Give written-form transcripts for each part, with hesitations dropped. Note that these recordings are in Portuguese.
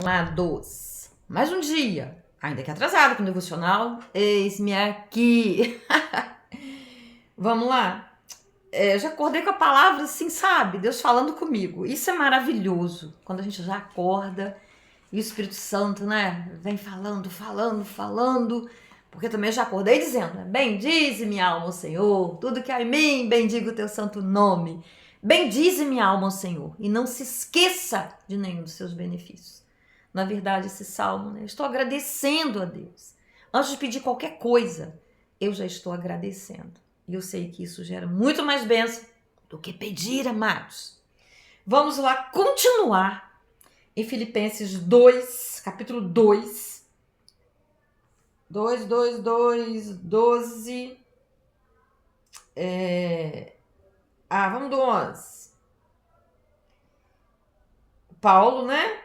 Amados, mais um dia, ainda que atrasado com o devocional, eis-me aqui. Vamos lá? Já acordei com a palavra assim, sabe? Deus falando comigo. Isso é maravilhoso, quando a gente já acorda e o Espírito Santo, né, vem falando. Porque também eu já acordei dizendo, né? Bendize minha alma ao Senhor, tudo que há em mim, bendiga o teu santo nome. Bendize minha alma ao Senhor e não se esqueça de nenhum dos seus benefícios. Na verdade, esse salmo, né? Eu estou agradecendo a Deus. Antes de pedir qualquer coisa, eu já estou agradecendo. E eu sei que isso gera muito mais bênção do que pedir, amados. Vamos lá continuar em Filipenses 2, capítulo 2. 12. Vamos do 11. Paulo, né?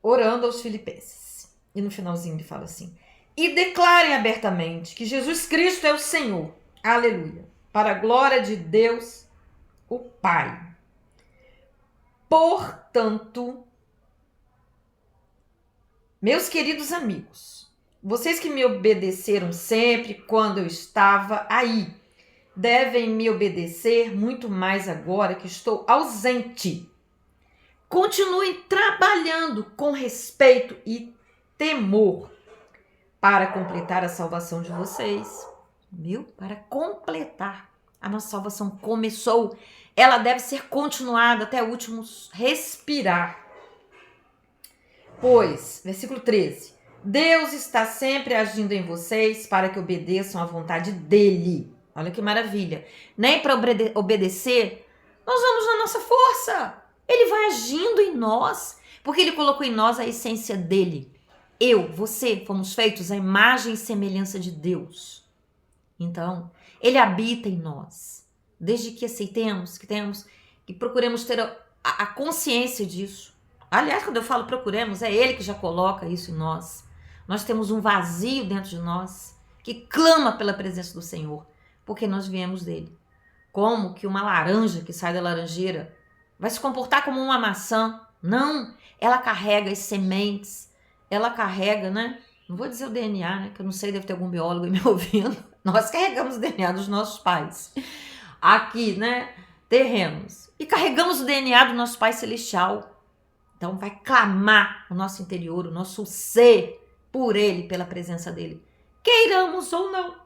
Orando aos filipenses. E no finalzinho ele fala assim: e declarem abertamente que Jesus Cristo é o Senhor. Aleluia. Para a glória de Deus, o Pai. Portanto, meus queridos amigos, vocês que me obedeceram sempre quando eu estava aí, devem me obedecer muito mais agora que estou ausente. Continuem trabalhando com respeito e temor para completar a salvação de vocês. Viu? Para completar. A nossa salvação começou, ela deve ser continuada até o último respirar. Pois, versículo 13, Deus está sempre agindo em vocês para que obedeçam à vontade dele. Olha que maravilha. Nem para obedecer, nós vamos na nossa força. Ele vai agindo em nós, porque ele colocou em nós a essência dele. Eu, você, fomos feitos à imagem e semelhança de Deus. Então, ele habita em nós. Desde que aceitemos, que procuremos ter a consciência disso. Aliás, quando eu falo procuremos, é ele que já coloca isso em nós. Nós temos um vazio dentro de nós que clama pela presença do Senhor, porque nós viemos dele. Como que uma laranja que sai da laranjeira vai se comportar como uma maçã? Não, ela carrega as sementes, ela carrega, né? Não vou dizer o DNA, né? Que eu não sei, deve ter algum biólogo aí me ouvindo. Nós carregamos o DNA dos nossos pais. Aqui, né? Terrenos. E carregamos o DNA do nosso Pai Celestial. Então vai clamar o nosso interior, o nosso ser por ele, pela presença dele. Queiramos ou não.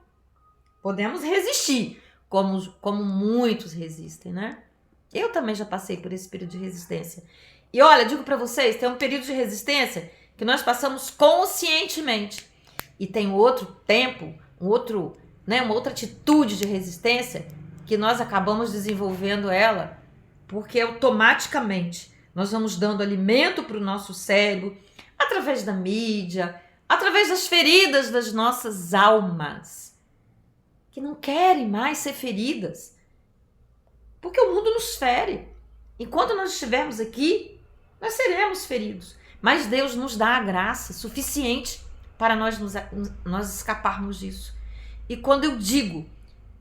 Podemos resistir, como muitos resistem, né? Eu também já passei por esse período de resistência. E olha, digo para vocês, tem um período de resistência que nós passamos conscientemente. E tem outro tempo, uma outra atitude de resistência que nós acabamos desenvolvendo ela, porque automaticamente nós vamos dando alimento para o nosso cérebro, através da mídia, através das feridas das nossas almas, que não querem mais ser feridas. Porque o mundo nos fere. Enquanto nós estivermos aqui, nós seremos feridos. Mas Deus nos dá a graça suficiente para nós escaparmos disso. E quando eu digo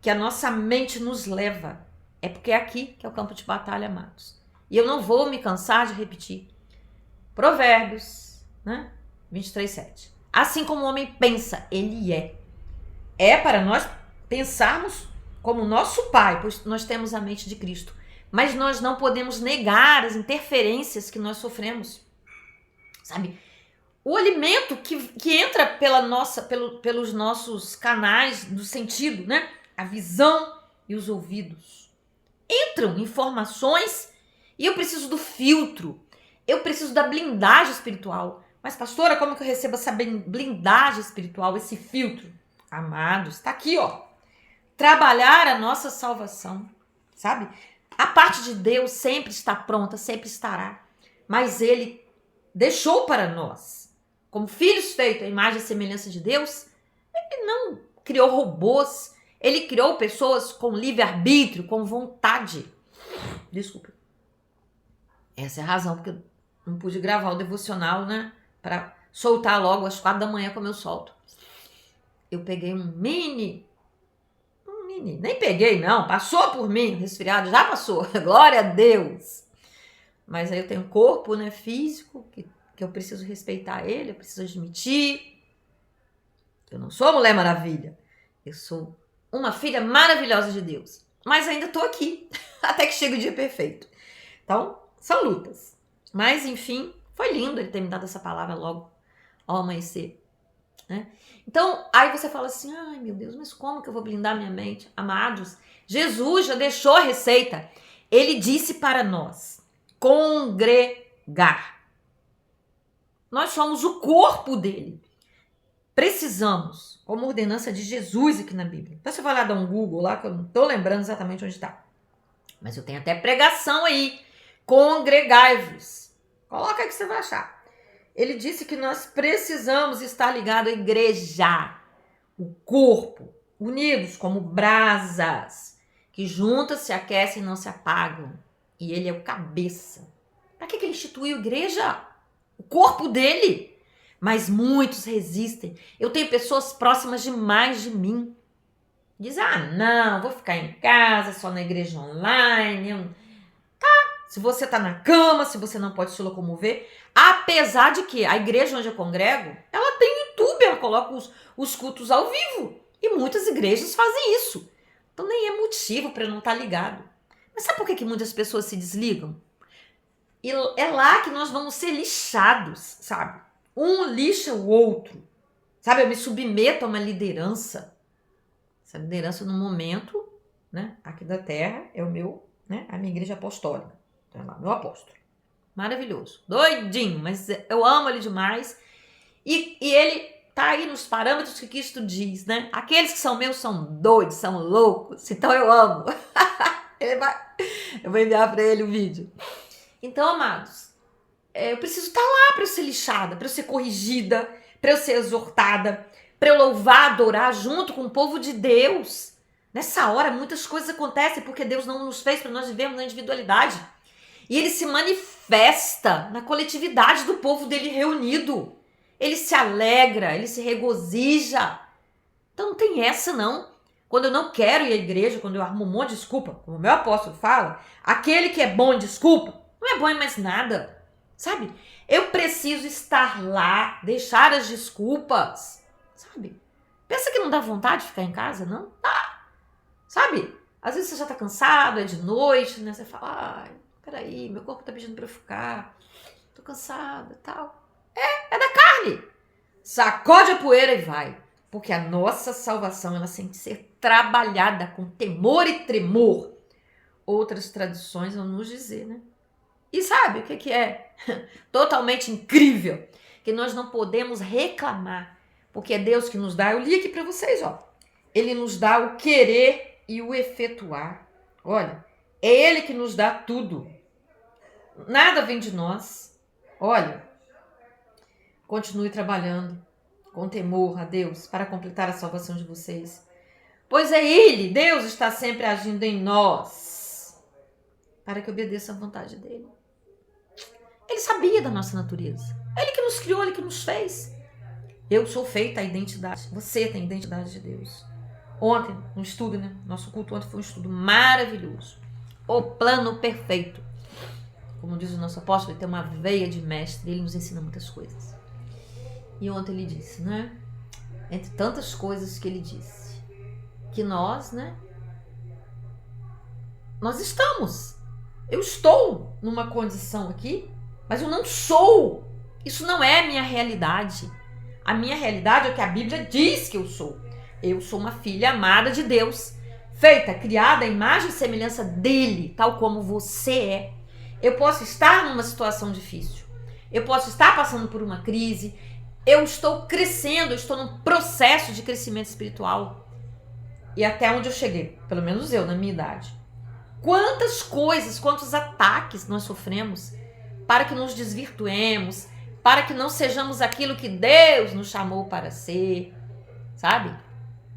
que a nossa mente nos leva, é porque é aqui que é o campo de batalha, amados. E eu não vou me cansar de repetir. Provérbios, né? 23:7. Assim como o homem pensa, ele é. É para nós pensarmos como nosso Pai, pois nós temos a mente de Cristo. Mas nós não podemos negar as interferências que nós sofremos. Sabe? O alimento que entra pelos nossos canais do sentido, né? A visão e os ouvidos. Entram informações e eu preciso do filtro. Eu preciso da blindagem espiritual. Mas, pastora, como que eu recebo essa blindagem espiritual, esse filtro? Amados, tá aqui, ó. Trabalhar a nossa salvação, sabe? A parte de Deus sempre está pronta, sempre estará. Mas ele deixou para nós, como filhos feitos à imagem e semelhança de Deus, ele não criou robôs, ele criou pessoas com livre-arbítrio, com vontade. Desculpa. Essa é a razão porque eu não pude gravar o devocional, né? Para soltar logo às 4 da manhã como eu solto. Eu peguei um mini, nem peguei não, passou por mim, resfriado, já passou, glória a Deus. Mas aí eu tenho um corpo, né, físico, que eu preciso respeitar ele, eu preciso admitir. Eu não sou a Mulher Maravilha. Eu sou uma filha maravilhosa de Deus. Mas ainda tô aqui, até que chega o dia perfeito. Então, são lutas. Mas, enfim, foi lindo ele ter me dado essa palavra logo ao amanhecer. Né? Então, aí você fala assim, ai meu Deus, mas como que eu vou blindar minha mente? Amados, Jesus já deixou a receita. Ele disse para nós, congregar. Nós somos o corpo dele. Precisamos, como ordenança de Jesus aqui na Bíblia. Então você vai lá dar um Google lá, que eu não estou lembrando exatamente onde está. Mas eu tenho até pregação aí. Congregai-vos. Coloca aí que você vai achar. Ele disse que nós precisamos estar ligados à igreja, o corpo, unidos como brasas, que juntas se aquecem e não se apagam. E ele é o cabeça. Para que ele instituiu a igreja? O corpo dele. Mas muitos resistem. Eu tenho pessoas próximas demais de mim. Dizem, não, vou ficar em casa, só na igreja online. Se você está na cama, se você não pode se locomover. Apesar de que a igreja onde eu congrego, ela tem YouTube, ela coloca os cultos ao vivo. E muitas igrejas fazem isso. Então nem é motivo para eu não estar ligado. Mas sabe por que muitas pessoas se desligam? E é lá que nós vamos ser lixados, sabe? Um lixa o outro. Sabe, eu me submeto a uma liderança. Essa liderança no momento, né, aqui da terra, é o meu, né, a minha igreja apostólica. Então é lá, meu apóstolo. Maravilhoso. Doidinho, mas eu amo ele demais. E ele tá aí nos parâmetros que Cristo diz, né? Aqueles que são meus são doidos, são loucos. Então eu amo. Eu vou enviar para ele o vídeo. Então, amados, eu preciso estar lá para eu ser lixada, para eu ser corrigida, para eu ser exortada, para eu louvar, adorar junto com o povo de Deus. Nessa hora, muitas coisas acontecem porque Deus não nos fez para nós vivermos na individualidade. E ele se manifesta na coletividade do povo dele reunido. Ele se alegra, ele se regozija. Então não tem essa não. Quando eu não quero ir à igreja, quando eu arrumo um monte de desculpa, como o meu apóstolo fala, aquele que é bom em desculpa, não é bom em mais nada. Sabe? Eu preciso estar lá, deixar as desculpas. Sabe? Pensa que não dá vontade de ficar em casa, não? Dá. Sabe? Às vezes você já tá cansado, é de noite, né? Você fala, ai, peraí, meu corpo tá pedindo pra eu ficar. Tô cansada e tal. É da carne. Sacode a poeira e vai. Porque a nossa salvação, ela tem que ser trabalhada com temor e tremor. Outras tradições vão nos dizer, né? E sabe o que é totalmente incrível? Que nós não podemos reclamar, porque é Deus que nos dá. Eu li aqui para vocês, ó. Ele nos dá o querer e o efetuar. Olha, é Ele que nos dá tudo. Nada vem de nós. Olha, continue trabalhando com temor a Deus para completar a salvação de vocês. Pois é Ele, Deus está sempre agindo em nós para que obedeça à vontade dEle. Ele sabia da nossa natureza. Ele que nos criou, Ele que nos fez. Eu sou feita a identidade. Você tem a identidade de Deus. Ontem, no estudo, né? Nosso culto ontem foi um estudo maravilhoso. O plano perfeito. Como diz o nosso apóstolo, ele tem uma veia de mestre. Ele nos ensina muitas coisas. E ontem ele disse, né? Entre tantas coisas que ele disse, que nós, né? Nós estamos. Eu estou numa condição aqui, mas eu não sou. Isso não é a minha realidade. A minha realidade é o que a Bíblia diz que eu sou. Eu sou uma filha amada de Deus, feita, criada à imagem e semelhança dele, tal como você é. Eu posso estar numa situação difícil. Eu posso estar passando por uma crise. Eu estou crescendo, eu estou num processo de crescimento espiritual. E até onde eu cheguei, pelo menos eu, na minha idade. Quantas coisas, quantos ataques nós sofremos para que nos desvirtuemos, para que não sejamos aquilo que Deus nos chamou para ser, sabe?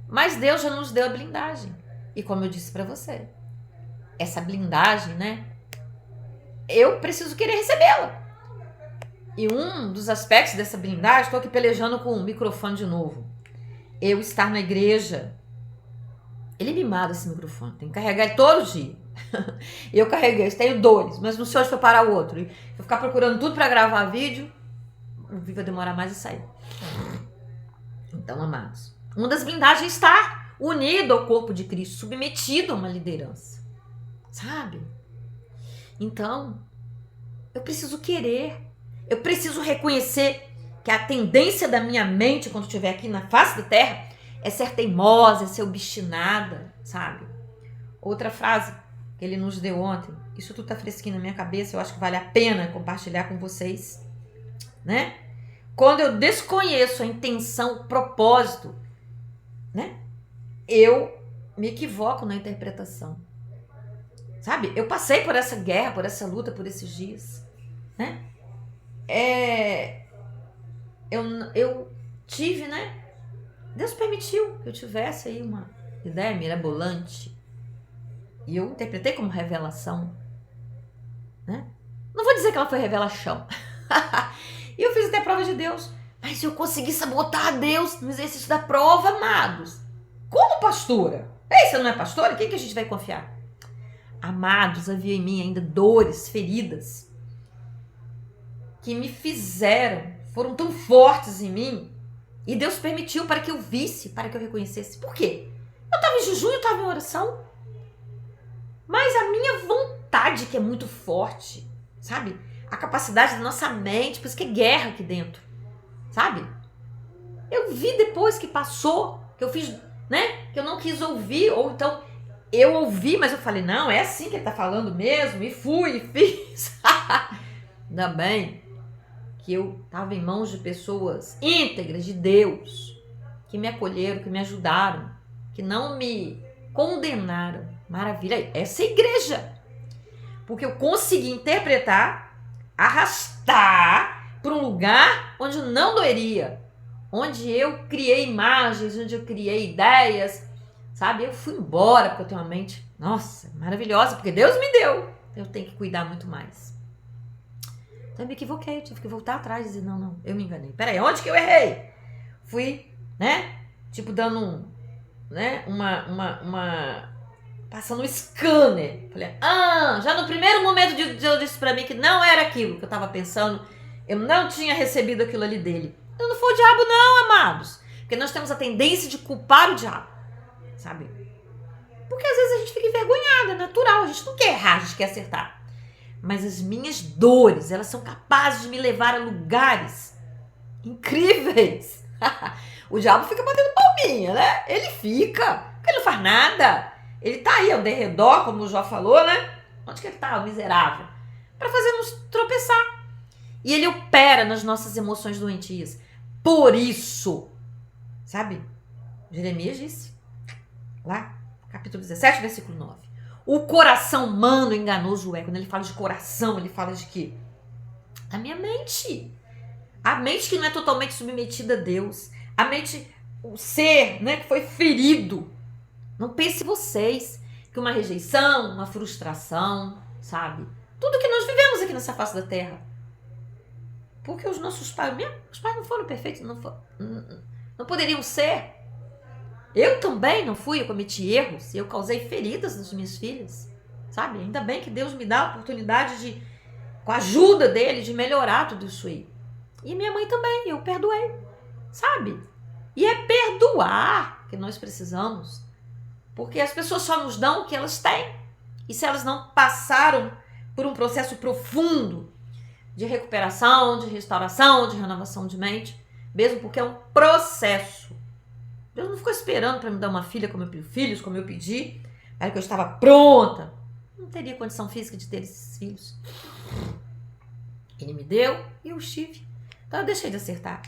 Mas Deus já nos deu a blindagem. E como eu disse para você, essa blindagem, né? Eu preciso querer recebê-la. E um dos aspectos dessa blindagem, estou aqui pelejando com o microfone de novo. Eu estar na igreja. Ele me mata esse microfone, tem que carregar ele todo dia. Eu carreguei, tenho dores, mas não sei onde foi parar o outro. E eu ficar procurando tudo para gravar vídeo, o vídeo vai demorar mais a sair. Então, amados, uma das blindagens está unido ao corpo de Cristo, submetido a uma liderança. Sabe? Então, eu preciso querer. Eu preciso reconhecer que a tendência da minha mente, quando estiver aqui na face da terra, é ser teimosa, é ser obstinada, sabe? Outra frase que ele nos deu ontem, isso tudo tá fresquinho na minha cabeça, eu acho que vale a pena compartilhar com vocês, né? Quando eu desconheço a intenção, o propósito, né? Eu me equivoco na interpretação. Sabe? Eu passei por essa guerra, por essa luta, por esses dias, né? Eu tive, né? Deus permitiu que eu tivesse aí uma ideia mirabolante. E eu interpretei como revelação, né? Não vou dizer que ela foi revelação. E eu fiz até a prova de Deus. Mas eu consegui sabotar Deus no exercício da prova, amados. Como pastora? Ei, você não é pastora? Quem que a gente vai confiar? Amados, havia em mim ainda dores, feridas, que me fizeram, foram tão fortes em mim, e Deus permitiu para que eu visse, para que eu reconhecesse. Por quê? Eu estava em jejum, eu estava em oração, mas a minha vontade, que é muito forte, sabe? A capacidade da nossa mente, por isso que é guerra aqui dentro, sabe? Eu vi depois que passou, que eu fiz, né? Que eu não quis ouvir, ou então eu ouvi, mas eu falei, não, é assim que ele tá falando mesmo, e fui, e fiz. Ainda bem que eu tava em mãos de pessoas íntegras de Deus, que me acolheram, que me ajudaram, que não me condenaram. Maravilha, essa é a igreja. Porque eu consegui interpretar, arrastar para um lugar onde não doeria, onde eu criei imagens, onde eu criei ideias, sabe? Eu fui embora porque eu tenho uma mente, nossa, maravilhosa, porque Deus me deu. Eu tenho que cuidar muito mais. Então eu me equivoquei, eu tive que voltar atrás e dizer, não, eu me enganei. Peraí, onde que eu errei? Fui, né? Tipo, dando passando um scanner. Falei, já no primeiro momento Deus disse pra mim que não era aquilo que eu tava pensando. Eu não tinha recebido aquilo ali dele. Então não foi o diabo não, amados. Porque nós temos a tendência de culpar o diabo, sabe? Porque às vezes a gente fica envergonhada, é natural. A gente não quer errar, a gente quer acertar. Mas as minhas dores, elas são capazes de me levar a lugares incríveis. O diabo fica batendo palminha, né? Ele fica, porque ele não faz nada. Ele tá aí ao derredor, como o Jó falou, né? Onde que ele tá, o miserável? Para fazer nos tropeçar. E ele opera nas nossas emoções doentias. Por isso, sabe? Jeremias disse, lá, capítulo 17, versículo 9. O coração humano enganoso é. Quando ele fala de coração, ele fala de quê? Da minha mente. A mente que não é totalmente submetida a Deus. A mente, o ser, né, que foi ferido. Não pense vocês que uma rejeição, uma frustração, sabe? Tudo que nós vivemos aqui nessa face da terra. Porque os nossos pais, os pais não foram perfeitos, não poderiam ser. Eu também não fui, eu cometi erros, eu causei feridas nas minhas filhas, sabe? Ainda bem que Deus me dá a oportunidade de, com a ajuda dele, de melhorar tudo isso aí. E minha mãe também, eu perdoei, sabe? E é perdoar que nós precisamos, porque as pessoas só nos dão o que elas têm. E se elas não passaram por um processo profundo de recuperação, de restauração, de renovação de mente, mesmo porque é um processo. Deus não ficou esperando para me dar uma filha como eu pedi, filhos como eu pedi, era que eu estava pronta. Não teria condição física de ter esses filhos. Ele me deu e eu estive. Então eu deixei de acertar.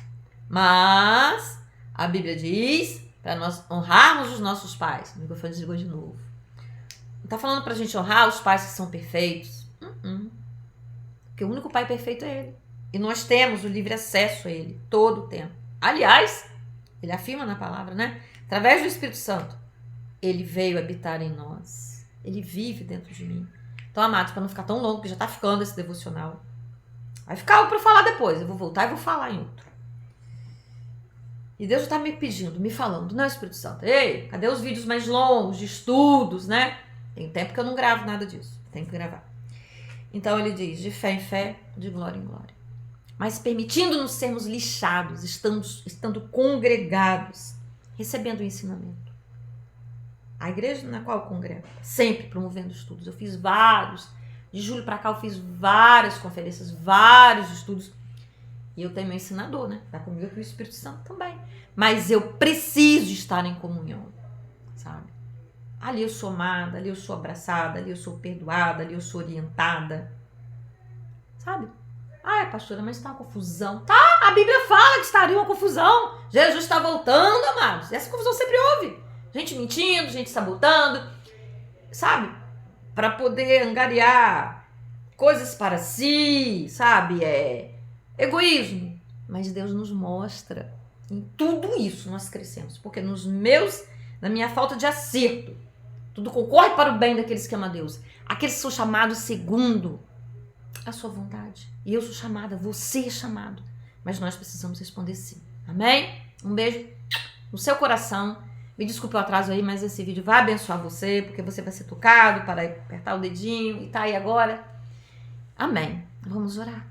Mas a Bíblia diz para nós honrarmos os nossos pais. O microfone desligou de novo. Não está falando para a gente honrar os pais que são perfeitos. Porque o único pai perfeito é ele. E nós temos o livre acesso a ele todo o tempo. Aliás, ele afirma na palavra, né? Através do Espírito Santo, ele veio habitar em nós. Ele vive dentro de mim. Então, amados, para não ficar tão longo, porque já está ficando esse devocional. Vai ficar algo para falar depois. Eu vou voltar e vou falar em outro. E Deus está me pedindo, me falando, não, Espírito Santo, ei, cadê os vídeos mais longos, de estudos, né? Tem tempo que eu não gravo nada disso. Tem que gravar. Então ele diz, de fé em fé, de glória em glória. Mas permitindo-nos sermos lixados, estando congregados, recebendo o ensinamento. A igreja na qual eu congrego, sempre promovendo estudos. Eu fiz vários. De julho para cá eu fiz várias conferências, vários estudos. E eu tenho meu ensinador, né? Tá comigo aqui o Espírito Santo também. Mas eu preciso estar em comunhão, sabe? Ali eu sou amada, ali eu sou abraçada, ali eu sou perdoada, ali eu sou orientada. Sabe? Ai, pastora, mas está uma confusão. Tá, a Bíblia fala que estaria uma confusão. Jesus está voltando, amados. Essa confusão sempre houve. Gente mentindo, gente sabotando, sabe? Para poder angariar coisas para si, sabe? Egoísmo. Mas Deus nos mostra. Em tudo isso nós crescemos. Porque na minha falta de acerto, tudo concorre para o bem daqueles que amam a Deus. Aqueles que são chamados segundo a sua vontade. E eu sou chamada, você é chamado. Mas nós precisamos responder sim. Amém? Um beijo no seu coração. Me desculpe o atraso aí, mas esse vídeo vai abençoar você, porque você vai ser tocado para apertar o dedinho e tá aí agora. Amém. Vamos orar.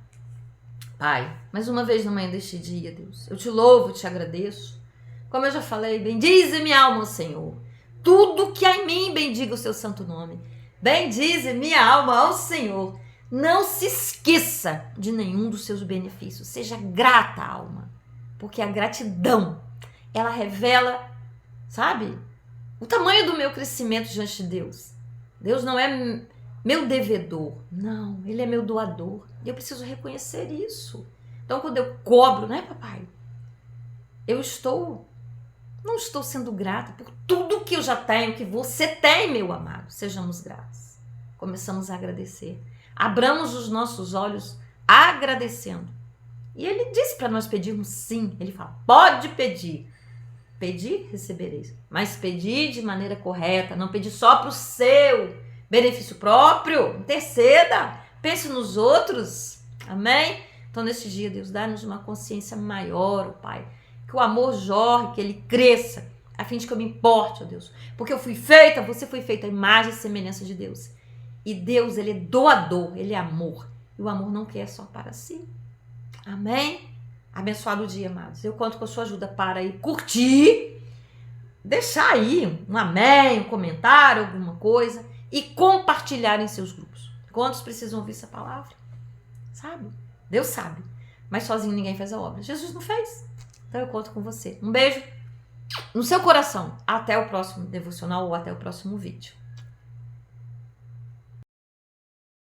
Pai, mais uma vez na manhã deste dia, Deus, eu te louvo, te agradeço. Como eu já falei, bendize minha alma, Senhor. Tudo que há em mim, bendiga o seu santo nome. Bendize minha alma ao Senhor. Não se esqueça de nenhum dos seus benefícios. Seja grata, alma. Porque a gratidão, ela revela, sabe, o tamanho do meu crescimento diante de Deus. Deus não é meu devedor. Não, Ele é meu doador. E eu preciso reconhecer isso. Então, quando eu cobro, né, papai? Eu não estou sendo grata por tudo que eu já tenho, que você tem, meu amado. Sejamos gratos. Começamos a agradecer. Abramos os nossos olhos agradecendo. E ele disse para nós pedirmos sim. Ele fala, pode pedir. Pedir, recebereis. Mas pedir de maneira correta. Não pedir só para o seu benefício próprio. Interceda. Pense nos outros. Amém? Então, neste dia, Deus, dá-nos uma consciência maior, Pai. Que o amor jorre, que ele cresça, a fim de que eu me importe, ó Deus. Porque eu fui feita, você foi feita à imagem e semelhança de Deus. E Deus, ele é doador, ele é amor. E o amor não quer só para si. Amém? Abençoado dia, amados. Eu conto com a sua ajuda para ir curtir, deixar aí um amém, um comentário, alguma coisa, e compartilhar em seus grupos. Quantos precisam ouvir essa palavra? Sabe? Deus sabe. Mas sozinho ninguém faz a obra. Jesus não fez. Então eu conto com você. Um beijo no seu coração. Até o próximo devocional ou até o próximo vídeo.